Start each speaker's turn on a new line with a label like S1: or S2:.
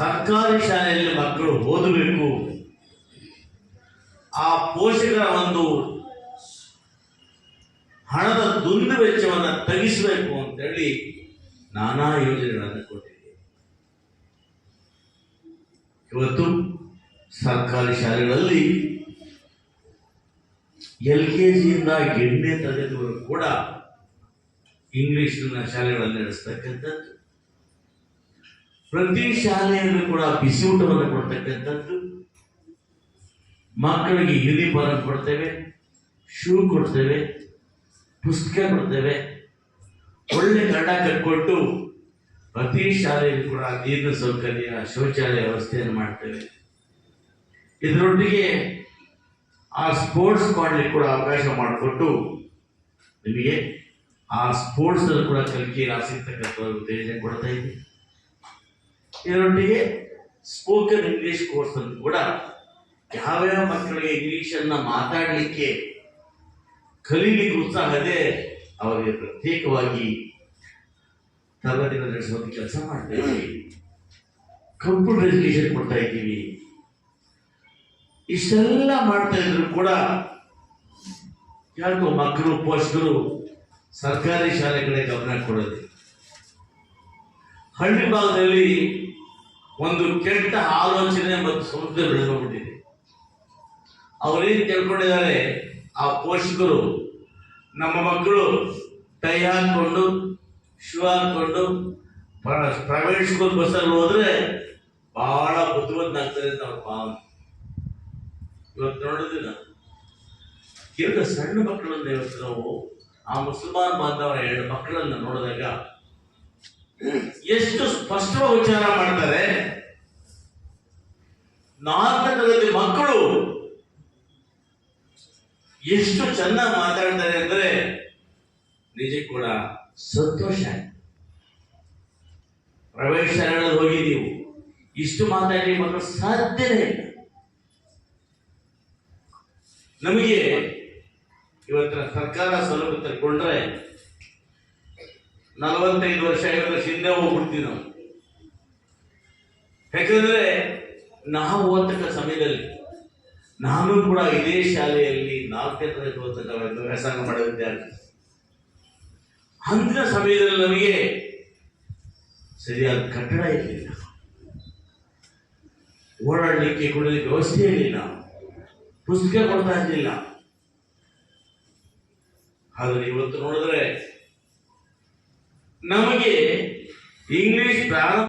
S1: ಸರ್ಕಾರಿ ಶಾಲೆಯಲ್ಲಿ ಮಕ್ಕಳು ಓದಬೇಕು, ಆ ಪೋಷಕರ ಒಂದು ಹಣದ ದುಂದು ವೆಚ್ಚವನ್ನು ತಗ್ಗಿಸಬೇಕು ಅಂತೇಳಿ ನಾನಾ ಯೋಜನೆಗಳನ್ನು ಕೊಟ್ಟಿದೆ. ಇವತ್ತು ಸರ್ಕಾರಿ ಶಾಲೆಗಳಲ್ಲಿ LKG ಇಂದ 8ನೇ ತರಗತಿವರೆಗೂ ಕೂಡ ಇಂಗ್ಲಿಷ್ನ ಶಾಲೆಗಳಲ್ಲಿ ನಡೆಸ್ತಕ್ಕಂಥದ್ದು, ಪ್ರತಿ ಶಾಲೆಯಲ್ಲೂ ಕೂಡ ಬಿಸಿ ಊಟವನ್ನು ಕೊಡ್ತಕ್ಕಂಥದ್ದು, ಮಕ್ಕಳಿಗೆ ಯೂನಿಫಾರ್ಮ್ ಕೊಡ್ತೇವೆ, ಶೂ ಕೊಡ್ತೇವೆ, ಪುಸ್ತಕ ಕೊಡ್ತೇವೆ, ಒಳ್ಳೆ ಕನ್ನಡ ಕಟ್ಕೊಟ್ಟು ಪ್ರತಿ ಶಾಲೆಯಲ್ಲೂ ಕೂಡ ನೀರಿನ ಸೌಕರ್ಯ, ಶೌಚಾಲಯ ವ್ಯವಸ್ಥೆಯನ್ನು ಮಾಡ್ತೇವೆ. ಇದರೊಟ್ಟಿಗೆ ಆ ಸ್ಪೋರ್ಟ್ಸ್ ಮಾಡಲಿಕ್ಕೆ ಕೂಡ ಅವಕಾಶ ಮಾಡಿಕೊಟ್ಟು ನಿಮಗೆ ಆ ಸ್ಪೋರ್ಟ್ಸ್ ಅಲ್ಲಿ ಕೂಡ ಕಲಿಕೆಯಲ್ಲಿ ಆಸಕ್ತಕ್ಕಂಥ ಉತ್ತೇಜನ ಕೊಡ್ತಾ ಇದ್ದೀವಿ. ಇದರೊಟ್ಟಿಗೆ ಸ್ಪೋಕನ್ ಇಂಗ್ಲಿಷ್ ಕೋರ್ಸ್ ಅನ್ನು ಕೂಡ ಯಾವ್ಯಾವ ಮಕ್ಕಳಿಗೆ ಇಂಗ್ಲಿಷ್ ಅನ್ನ ಮಾತಾಡಲಿಕ್ಕೆ ಕಲೀಲಿಕ್ಕೆ ಉತ್ಸಾಹ ಇದೆ ಅವರಿಗೆ ಪ್ರತ್ಯೇಕವಾಗಿ ತರಗತಿಗಳು ನಡೆಸುವಂತ ಕೆಲಸ ಮಾಡ್ತಾ ಇದ್ದೀವಿ. ಕಂಪ್ಯೂಟರ್ ಎಜುಕೇಶನ್ ಕೊಡ್ತಾ ಇದ್ದೀವಿ. ಇಷ್ಟೆಲ್ಲ ಮಾಡ್ತಾ ಇದ್ರು ಕೂಡ ಯಾಕೋ ಮಕ್ಕಳು ಪೋಷಕರು ಸರ್ಕಾರಿ ಶಾಲೆ ಕಡೆ ಗಮನ ಕೊಡೋದು. ಹಳ್ಳಿ ಭಾಗದಲ್ಲಿ ಒಂದು ಕೆಟ್ಟ ಆಲೋಚನೆ ಮತ್ತು ಸಂಸ್ಥೆ ಬೆಳೆದುಕೊಂಡಿದೆ. ಅವರೇನು ತಿಳ್ಕೊಂಡಿದ್ದಾರೆ, ಆ ಪೋಷಕರು ನಮ್ಮ ಮಕ್ಕಳು ಟೈ ಹಾಕೊಂಡು ಶೂ ಹಾಕೊಂಡು ಪ್ರೈವೇಟ್ ಸ್ಕೂಲ್ ಬಸ್ಸಲ್ಲಿ ಹೋದ್ರೆ ಬಹಳ ಬುದ್ಧಿವಂತನಾಗ್ತಾರೆ ಅಂತ ಅವ್ರ ಭಾವನೆ. ಇವತ್ತು ನೋಡಿದ್ರೆ ಕೇವಲ ಸಣ್ಣ ಮಕ್ಕಳನ್ನ ಇವತ್ತು ನಾವು ಆ ಮುಸಲ್ಮಾನ್ ಬಾಂಧವರ 2 ಮಕ್ಕಳನ್ನ ನೋಡಿದಾಗ ಎಷ್ಟು ಸ್ಪಷ್ಟವಾಗಿ ವಿಚಾರ ಮಾಡ್ತಾರೆ. 4ನೇ ತರಗತಿ ಮಕ್ಕಳು ಎಷ್ಟು ಚೆನ್ನಾಗಿ ಮಾತಾಡ್ತಾರೆ ಅಂದ್ರೆ ನಿಜ ಕೂಡ ಸಂತೋಷ. ಪ್ರೈವೇಟ್ ಶಾಲೆಗಳಲ್ಲಿ ಹೋಗಿ ನೀವು ಇಷ್ಟು ಮಾತಾಡಿ ಮಕ್ಕಳು ಸಾಧ್ಯನೇ ಇಲ್ಲ. ನಮಗೆ ಇವತ್ತಿನ ಸರ್ಕಾರ ಸೌಲಭ್ಯ ತಗೊಂಡ್ರೆ 45 ವರ್ಷ 50 ವರ್ಷ ಹಿಂದೆ ಹೋಗ್ಬಿಡ್ತೀವಿ ನಾವು. ಯಾಕಂದ್ರೆ ನಾವು ಓದತಕ್ಕ ಸಮಯದಲ್ಲಿ ನಾನು ಕೂಡ ಇದೇ ಶಾಲೆಯಲ್ಲಿ 4ನೇ ತರಗತಿ ಓದತಕ್ಕ ವ್ಯಾಸಂಗ ಮಾಡೋ ವಿದ್ಯಾರ್ಥಿ. ಅಂದಿನ ಸಮಯದಲ್ಲಿ ನಮಗೆ ಸರಿಯಾದ ಕಟ್ಟಡ ಇರಲಿಲ್ಲ, ಓಡಾಡಲಿಕ್ಕೆ ಕೊಡಲಿಕ್ಕೆ ವ್ಯವಸ್ಥೆ ಇರಲಿಲ್ಲ, ಪುಸ್ತಕ ಕೊಡ್ತಾ ಇರಲಿಲ್ಲ. ಆದರೆ ಇವತ್ತು ನೋಡಿದ್ರೆ ನಮಗೆ ಇಂಗ್ಲಿಷ್ ಪ್ರಾರಂಭ